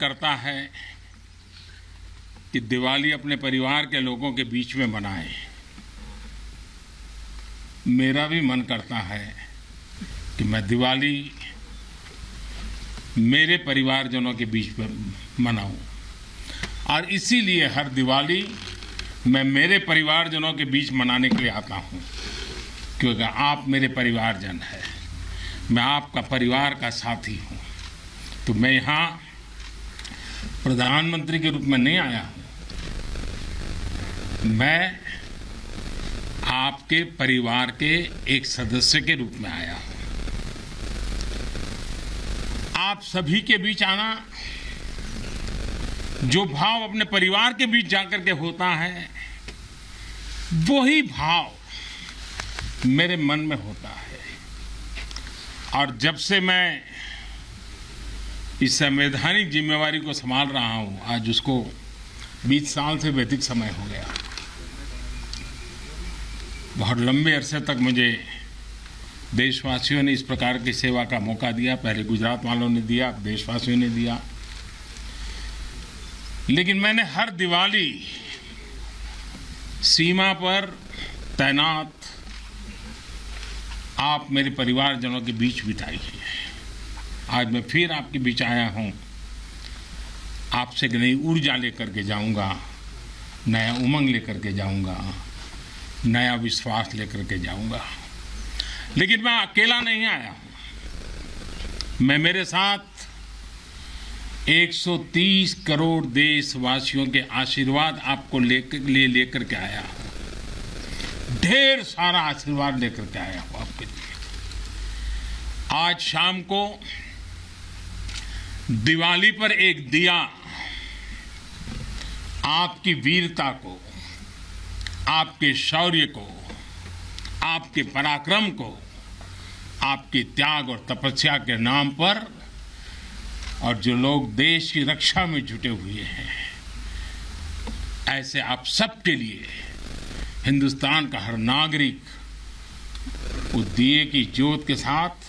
करता है कि दिवाली अपने परिवार के लोगों के बीच में मनाएं। मेरा भी मन करता है कि मैं दिवाली मेरे परिवारजनों के बीच में मनाऊं, और इसीलिए हर दिवाली मैं मेरे परिवारजनों के बीच मनाने के लिए आता हूं, क्योंकि आप मेरे परिवारजन हैं, मैं आपका परिवार का साथी हूं। तो मैं यहाँ प्रधानमंत्री के रूप में नहीं आया हूं, मैं आपके परिवार के एक सदस्य के रूप में आया हूं। आप सभी के बीच आना, जो भाव अपने परिवार के बीच जाकर के होता है, वही भाव मेरे मन में होता है। और जब से मैं इस संवैधानिक जिम्मेवारी को संभाल रहा हूं, आज उसको 20 साल से भी अधिक समय हो गया। बहुत लंबे अरसे तक मुझे देशवासियों ने इस प्रकार की सेवा का मौका दिया। पहले गुजरात वालों ने दिया, अब देशवासियों ने दिया। लेकिन मैंने हर दिवाली सीमा पर तैनात आप मेरे परिवारजनों के बीच बिताई है। आज मैं फिर आपके बीच आया हूं, आपसे एक नई ऊर्जा लेकर के जाऊंगा, नया उमंग लेकर के जाऊंगा, नया विश्वास लेकर के जाऊंगा। लेकिन मैं अकेला नहीं आया हूं, मैं मेरे साथ 130 करोड़ देशवासियों के आशीर्वाद आपको लेकर के आया हूं। ढेर सारा आशीर्वाद लेकर के आया हूं आपके लिए। आज शाम को दिवाली पर एक दिया आपकी वीरता को, आपके शौर्य को, आपके पराक्रम को, आपके त्याग और तपस्या के नाम पर, और जो लोग देश की रक्षा में जुटे हुए हैं, ऐसे आप सबके लिए हिंदुस्तान का हर नागरिक उस दिए की ज्योत के साथ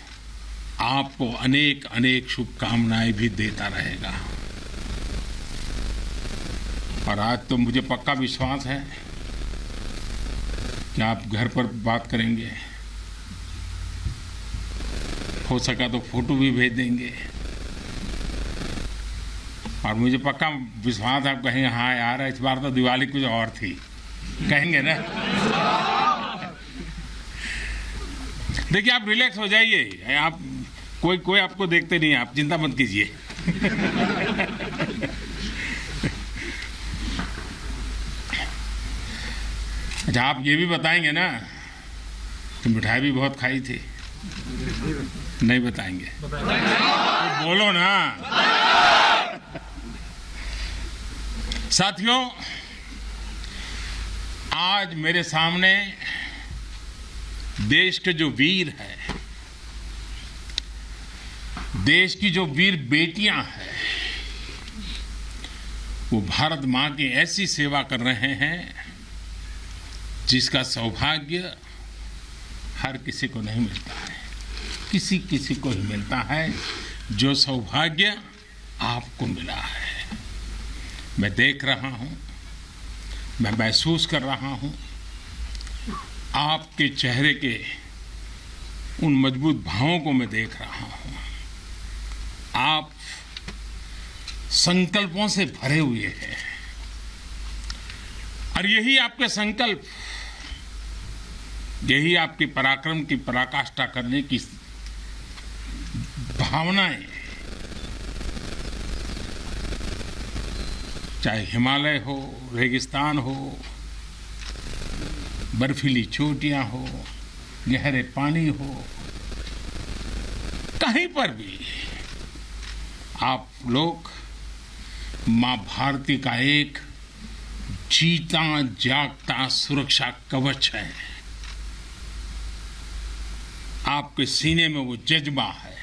आपको अनेक अनेक शुभकामनाएं भी देता रहेगा। और आज तो मुझे पक्का विश्वास है कि आप घर पर बात करेंगे, हो सका तो फोटो भी भेज देंगे, और मुझे पक्का विश्वास आप कहेंगे हाँ यार इस बार तो दिवाली कुछ और थी, कहेंगे ना। देखिए आप रिलैक्स हो जाइए, आप कोई आपको देखते नहीं है, आप चिंता मत कीजिए। अच्छा आप ये भी बताएंगे ना कि मिठाई भी बहुत खाई थी? नहीं बताएंगे? तो बोलो ना। साथियों, आज मेरे सामने देश के जो वीर हैं, देश की जो वीर बेटियां हैं, वो भारत मां की ऐसी सेवा कर रहे हैं जिसका सौभाग्य हर किसी को नहीं मिलता है। किसी किसी को ही मिलता है जो सौभाग्य आपको मिला है। मैं देख रहा हूं, मैं महसूस कर रहा हूं, आपके चेहरे के उन मजबूत भावों को मैं देख रहा हूं। आप संकल्पों से भरे हुए हैं, और यही आपके संकल्प, यही आपके पराक्रम की पराकाष्ठा करने की भावनाएं, चाहे हिमालय हो, रेगिस्तान हो, बर्फीली चोटियां हो, गहरे पानी हो, कहीं पर भी आप लोग मां भारती का एक जीता जागता सुरक्षा कवच है। आपके सीने में वो जज्बा है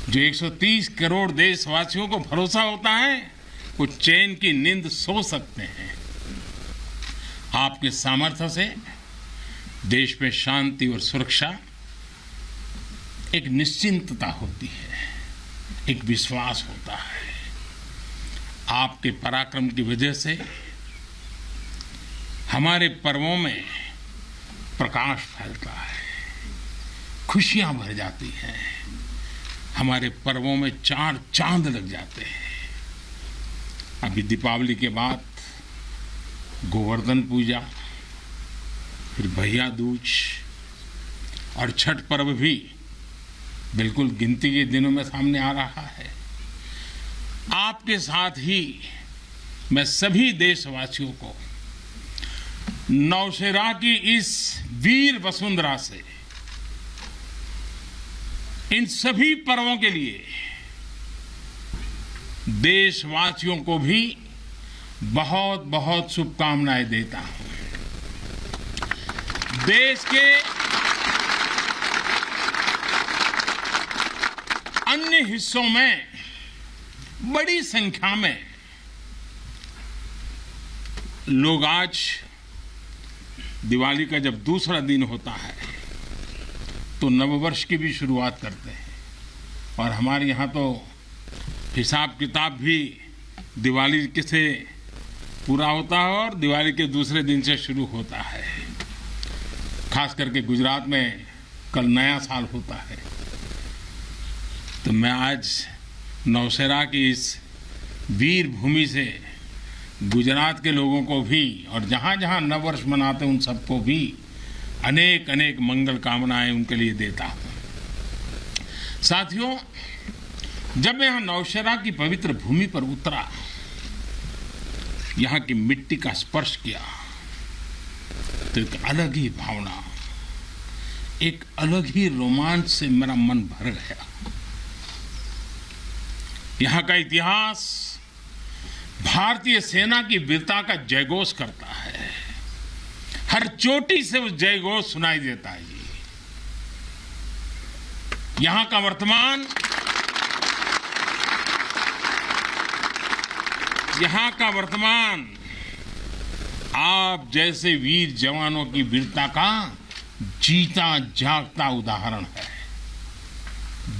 जो 130 करोड़ देशवासियों को भरोसा होता है, वो चैन की नींद सो सकते हैं। आपके सामर्थ्य से देश में शांति और सुरक्षा एक निश्चिंतता होती है, एक विश्वास होता है। आपके पराक्रम की वजह से हमारे पर्वों में प्रकाश फैलता है, खुशियां भर जाती हैं, हमारे पर्वों में चार चांद लग जाते हैं। अभी दीपावली के बाद गोवर्धन पूजा, फिर भैया दूज और छठ पर्व भी बिल्कुल गिनती के दिनों में सामने आ रहा है। आपके साथ ही मैं सभी देशवासियों को नौशेरा की इस वीर वसुंधरा से इन सभी पर्वों के लिए देशवासियों को भी बहुत बहुत शुभकामनाएं देता हूं। देश के अन्य हिस्सों में बड़ी संख्या में लोग आज दिवाली का जब दूसरा दिन होता है तो नववर्ष की भी शुरुआत करते हैं, और हमारे यहाँ तो हिसाब किताब भी दिवाली से पूरा होता है और दिवाली के दूसरे दिन से शुरू होता है। खास करके गुजरात में कल नया साल होता है। तो मैं आज नौशेरा की इस वीर भूमि से गुजरात के लोगों को भी और जहाँ जहाँ नववर्ष मनाते हैं उन सबको भी अनेक अनेक मंगल कामनाएं उनके लिए देता हूँ। साथियों, जब मैं यहाँ नौशेरा की पवित्र भूमि पर उतरा, यहाँ की मिट्टी का स्पर्श किया, तो एक अलग ही भावना, एक अलग ही रोमांच से मेरा मन भर गया। यहाँ का इतिहास भारतीय सेना की वीरता का जयघोष करता है। हर चोटी से उस जयघोष सुनाई देता है जी। यहाँ का वर्तमान आप जैसे वीर जवानों की वीरता का जीता जागता उदाहरण है।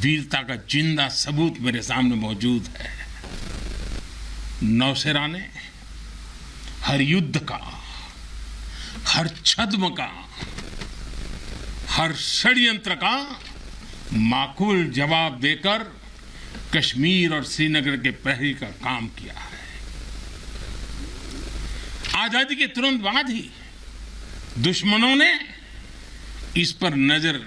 वीरता का जिंदा सबूत मेरे सामने मौजूद है। नौशेरा ने हर युद्ध का, हर छद्म का, हर षड्यंत्र का माकूल जवाब देकर कश्मीर और श्रीनगर के प्रहरी का काम किया है। आजादी के तुरंत बाद ही दुश्मनों ने इस पर नजर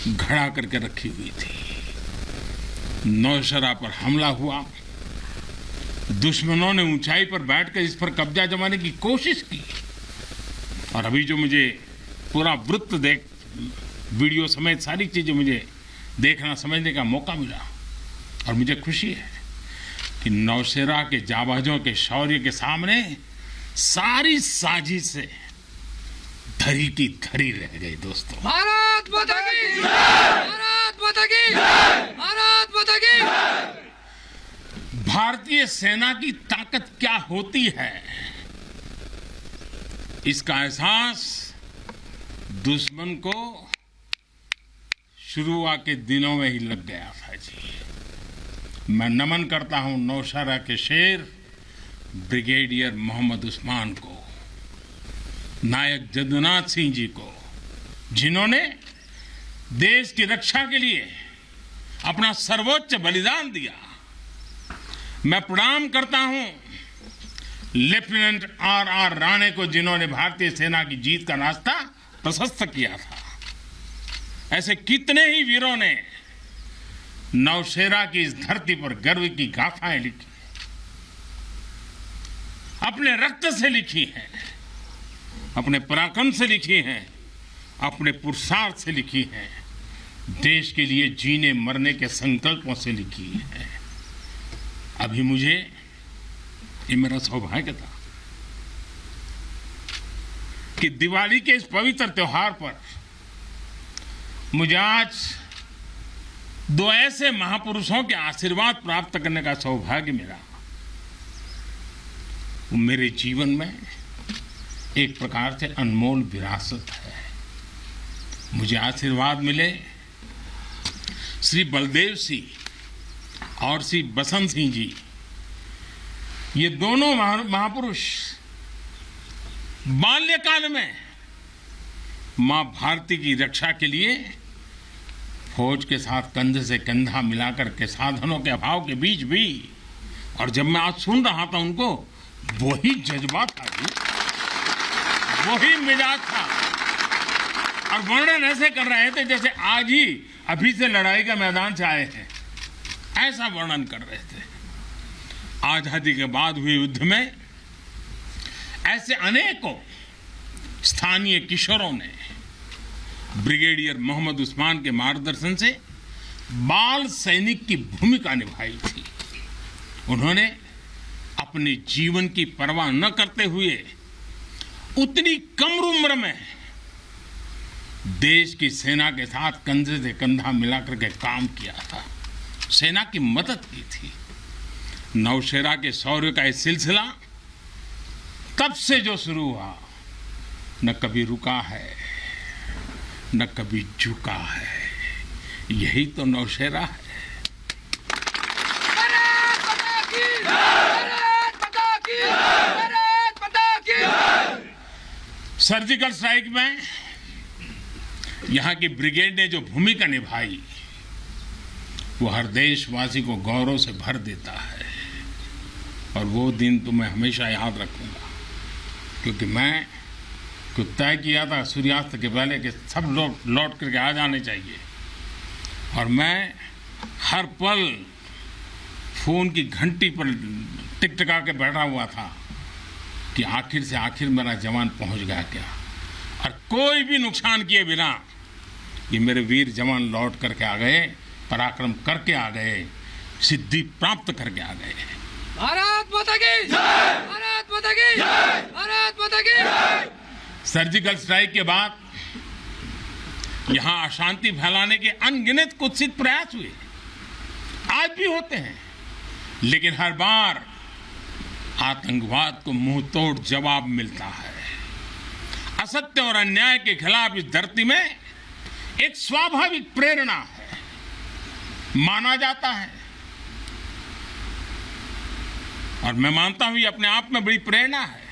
घड़ा करके रखी हुई थी। नौशेरा पर हमला हुआ, दुश्मनों ने ऊंचाई पर बैठकर इस पर कब्जा जमाने की कोशिश की, और अभी जो मुझे पूरा वृत्त वीडियो समेत सारी चीजें मुझे देखना समझने का मौका मिला, और मुझे खुशी है कि नौशेरा के जाबाजों के शौर्य के सामने सारी साजिश से धरी की धरी रह गई। दोस्तों, भारत माता की, भारत माता की, भारत माता की। भारतीय सेना की ताकत क्या होती है, इसका एहसास दुश्मन को शुरुआत के दिनों में ही लग गया था जी। मैं नमन करता हूं नौशेरा के शेर ब्रिगेडियर मोहम्मद उस्मान को, नायक जदुनाथ सिंह जी को, जिन्होंने देश की रक्षा के लिए अपना सर्वोच्च बलिदान दिया। मैं प्रणाम करता हूं लेफ्टिनेंट आर राणे को, जिन्होंने भारतीय सेना की जीत का रास्ता प्रशस्त किया था। ऐसे कितने ही वीरों ने नौशेरा की इस धरती पर गर्व की गाथाएं लिखी, अपने रक्त से लिखी हैं, अपने पराक्रम से लिखी हैं, अपने पुरुषार्थ से लिखी हैं, देश के लिए जीने मरने के संकल्पों से लिखी है। अभी मुझे, ये मेरा सौभाग्य था कि दिवाली के इस पवित्र त्योहार पर मुझे आज दो ऐसे महापुरुषों के आशीर्वाद प्राप्त करने का सौभाग्य मिला। वो मेरे जीवन में एक प्रकार से अनमोल विरासत है। मुझे आशीर्वाद मिले श्री बलदेव सिंह और श्री बसंत सिंह जी, ये दोनों महापुरुष बाल्यकाल में मां भारती की रक्षा के लिए फौज के साथ कंधे से कंधा मिलाकर के साधनों के अभाव के बीच भी, और जब मैं आज सुन रहा था उनको, वही जज्बा था जी, वही मिजाज था, और वर्णन ऐसे कर रहे थे जैसे आज ही अभी से लड़ाई का मैदान से आए हैं, ऐसा वर्णन कर रहे थे। आजादी के बाद हुए युद्ध में ऐसे अनेकों स्थानीय किशोरों ने ब्रिगेडियर मोहम्मद उस्मान के मार्गदर्शन से बाल सैनिक की भूमिका निभाई थी। उन्होंने अपने जीवन की परवाह न करते हुए उतनी कम उम्र में देश की सेना के साथ कंधे से कंधा मिलाकर के काम किया था, सेना की मदद की थी। नौशेरा के शौर्य का ये सिलसिला तब से जो शुरू हुआ, न कभी रुका है न कभी झुका है। यही तो नौशेरा है। भारत माता की जय! भारत माता की जय! भारत माता की जय! सर्जिकल स्ट्राइक में यहां की ब्रिगेड ने जो भूमिका निभाई, वो हर देशवासी को गौरव से भर देता है, और वो दिन तो मैं हमेशा याद रखूंगा, क्योंकि मैं कुछ तय किया था सूर्यास्त के पहले कि सब लोग लौट करके आ जाने चाहिए, और मैं हर पल फोन की घंटी पर टिकटिका के बैठा हुआ था कि आखिर से आखिर मेरा जवान पहुंच गया क्या, और कोई भी नुकसान किए बिना ये मेरे वीर जवान लौट करके आ गए, पराक्रम करके आ गए, सिद्धि प्राप्त करके आ गए। भारत माता की जय! भारत माता की जय! भारत माता की जय! सर्जिकल स्ट्राइक के बाद यहां अशांति फैलाने के अनगिनत कुत्सित प्रयास हुए, आज भी होते हैं, लेकिन हर बार आतंकवाद को मुंह तोड़ जवाब मिलता है। असत्य और अन्याय के खिलाफ इस धरती में एक स्वाभाविक प्रेरणा है, माना जाता है, और मैं मानता हूं ये अपने आप में बड़ी प्रेरणा है।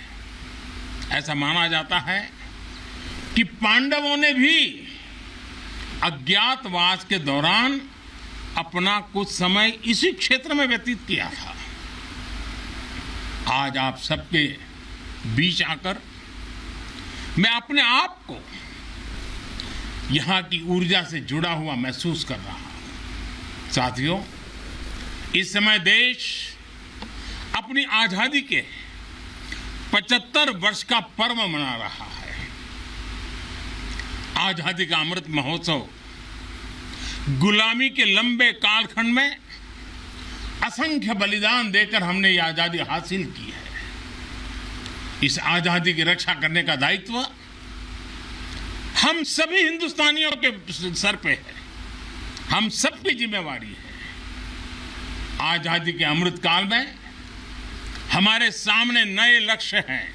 ऐसा माना जाता है कि पांडवों ने भी अज्ञातवास के दौरान अपना कुछ समय इसी क्षेत्र में व्यतीत किया था। आज आप सबके बीच आकर मैं अपने आप को यहां की ऊर्जा से जुड़ा हुआ महसूस कर रहा हूं। साथियों, इस समय देश अपनी आजादी के 75 वर्ष का पर्व मना रहा है। आजादी का अमृत महोत्सव गुलामी के लंबे कालखंड में असंख्य बलिदान देकर हमने ये आजादी हासिल की है। इस आजादी की रक्षा करने का दायित्व हम सभी हिंदुस्तानियों के सर पे है, हम सबकी जिम्मेवारी है। आजादी के अमृत काल में हमारे सामने नए लक्ष्य हैं,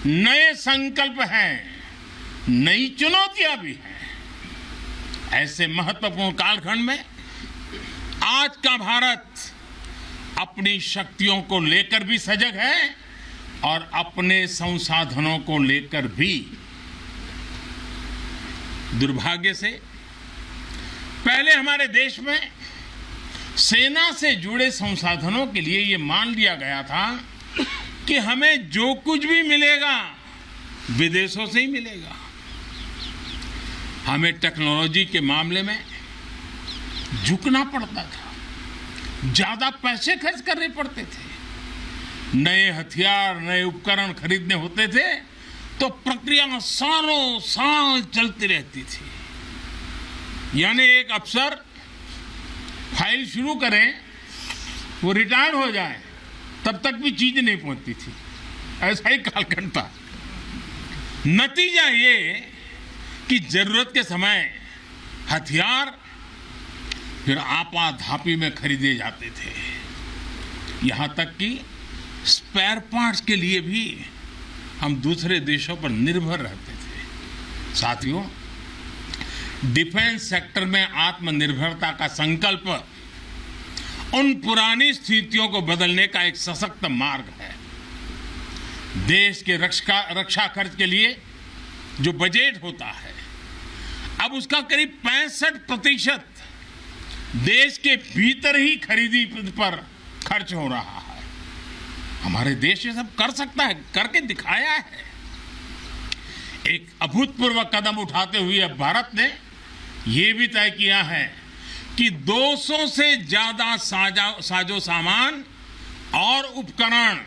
नए संकल्प हैं, नई चुनौतियां भी हैं। ऐसे महत्वपूर्ण कालखंड में आज का भारत अपनी शक्तियों को लेकर भी सजग है और अपने संसाधनों को लेकर भी। दुर्भाग्य से पहले हमारे देश में सेना से जुड़े संसाधनों के लिए ये मान लिया गया था कि हमें जो कुछ भी मिलेगा विदेशों से ही मिलेगा। हमें टेक्नोलॉजी के मामले में झुकना पड़ता था, ज्यादा पैसे खर्च करने पड़ते थे। नए हथियार, नए उपकरण खरीदने होते थे तो प्रक्रिया सालों साल चलती रहती थी। यानी एक अफसर फाइल शुरू करें, वो रिटायर हो जाए, तब तक भी चीज नहीं पहुंचती थी। ऐसा ही कालखंड था। नतीजा ये कि जरूरत के समय हथियार फिर आपाधापी में खरीदे जाते थे। यहां तक कि स्पेयर पार्ट्स के लिए भी हम दूसरे देशों पर निर्भर रहते थे। साथियों, डिफेंस सेक्टर में आत्मनिर्भरता का संकल्प उन पुरानी स्थितियों को बदलने का एक सशक्त मार्ग है। देश के रक्षा खर्च के लिए जो बजट होता है, अब उसका करीब 65% देश के भीतर ही खरीदी पर खर्च हो रहा है। हमारे देश ये सब कर सकता है, करके दिखाया है। एक अभूतपूर्व कदम उठाते हुए अब भारत ने ये भी तय किया है कि 200 से ज्यादा साजो सामान और उपकरण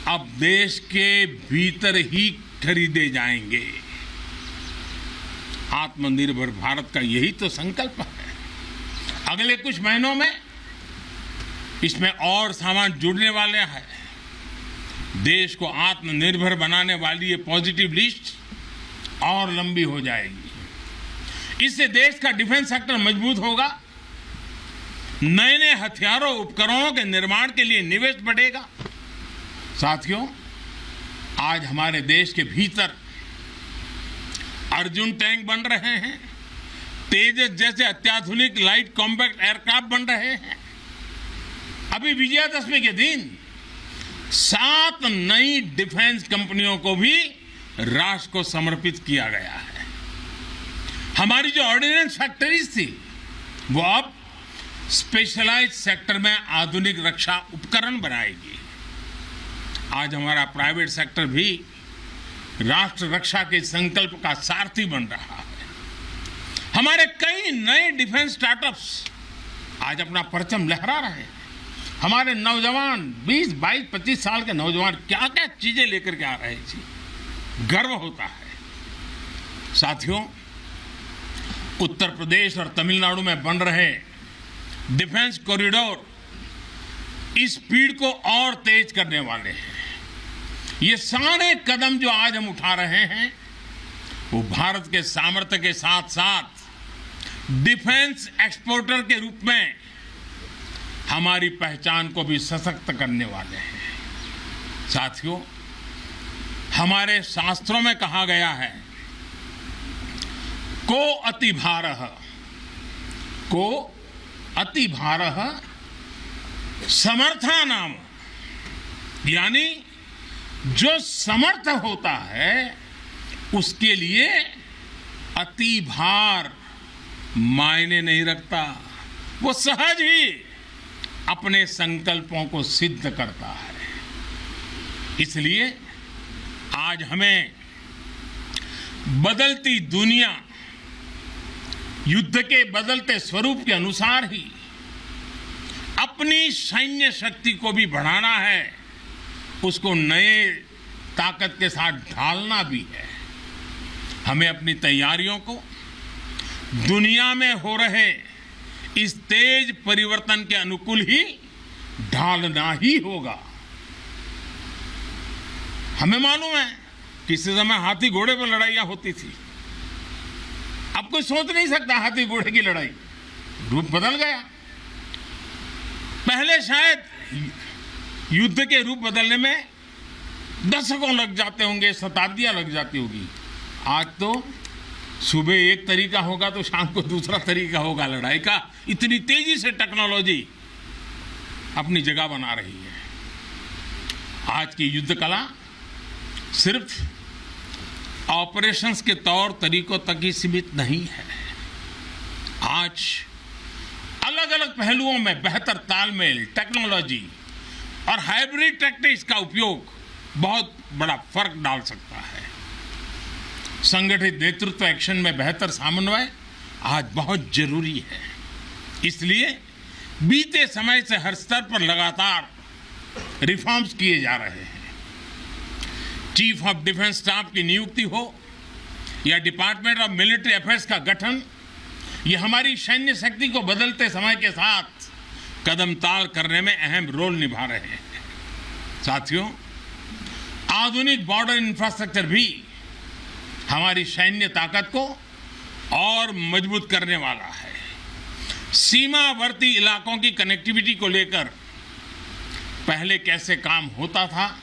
अब देश के भीतर ही खरीदे जाएंगे। आत्मनिर्भर भारत का यही तो संकल्प है। अगले कुछ महीनों में इसमें और सामान जुड़ने वाले हैं। देश को आत्मनिर्भर बनाने वाली ये पॉजिटिव लिस्ट और लंबी हो जाएगी। इससे देश का डिफेंस सेक्टर मजबूत होगा, नए नए हथियारों उपकरणों के निर्माण के लिए निवेश बढ़ेगा। साथियों, आज हमारे देश के भीतर अर्जुन टैंक बन रहे हैं, तेजस जैसे अत्याधुनिक लाइट कॉम्पैक्ट एयरक्राफ्ट बन रहे हैं। अभी विजयादशमी के दिन 7 नई डिफेंस कंपनियों को भी राष्ट्र को समर्पित किया गया है। हमारी जो ऑर्डिनेंस फैक्ट्रीज थी वो अब स्पेशलाइज्ड सेक्टर में आधुनिक रक्षा उपकरण बनाएगी। आज हमारा प्राइवेट सेक्टर भी राष्ट्र रक्षा के संकल्प का सारथी बन रहा है। हमारे कई नए डिफेंस स्टार्टअप्स आज अपना परचम लहरा रहे हैं। हमारे नौजवान 20, 22, 25 साल के नौजवान क्या क्या चीजें लेकर के आ रहे हैं, गर्व होता है। साथियों, उत्तर प्रदेश और तमिलनाडु में बन रहे डिफेंस कॉरिडोर इस स्पीड को और तेज करने वाले हैं। ये सारे कदम जो आज हम उठा रहे हैं वो भारत के सामर्थ्य के साथ साथ डिफेंस एक्सपोर्टर के रूप में हमारी पहचान को भी सशक्त करने वाले हैं। साथियों, हमारे शास्त्रों में कहा गया है, को अति भारः समर्था नाम, यानी जो समर्थ होता है उसके लिए अति भार मायने नहीं रखता, वो सहज ही अपने संकल्पों को सिद्ध करता है। इसलिए आज हमें बदलती दुनिया, युद्ध के बदलते स्वरूप के अनुसार ही अपनी सैन्य शक्ति को भी बढ़ाना है, उसको नए ताकत के साथ ढालना भी है। हमें अपनी तैयारियों को दुनिया में हो रहे इस तेज परिवर्तन के अनुकूल ही ढालना ही होगा। हमें मालूम है किसी समय हाथी घोड़े पर लड़ाइयां होती थी। अब कोई सोच नहीं सकता हाथी घोड़े की लड़ाई, रूप बदल गया। पहले शायद युद्ध के रूप बदलने में दशकों लग जाते होंगे, शताब्दियां लग जाती होगी। आज तो सुबह एक तरीका होगा तो शाम को दूसरा तरीका होगा लड़ाई का। इतनी तेजी से टेक्नोलॉजी अपनी जगह बना रही है। आज की युद्ध कला सिर्फ ऑपरेशंस के तौर तरीकों तक ही सीमित नहीं है। आज अलग अलग पहलुओं में बेहतर तालमेल, टेक्नोलॉजी और हाइब्रिड टैक्टिक्स का उपयोग बहुत बड़ा फर्क डाल सकता है। संगठित नेतृत्व एक्शन में बेहतर समन्वय आज बहुत जरूरी है। इसलिए बीते समय से हर स्तर पर लगातार रिफॉर्म्स किए जा रहे हैं। चीफ ऑफ डिफेंस स्टाफ की नियुक्ति हो या डिपार्टमेंट ऑफ मिलिट्री अफेयर्स का गठन, ये हमारी सैन्य शक्ति को बदलते समय के साथ कदम ताल करने में अहम रोल निभा रहे हैं। साथियों, आधुनिक बॉर्डर इंफ्रास्ट्रक्चर भी हमारी सैन्य ताकत को और मजबूत करने वाला है। सीमावर्ती इलाकों की कनेक्टिविटी को लेकर पहले कैसे काम होता था,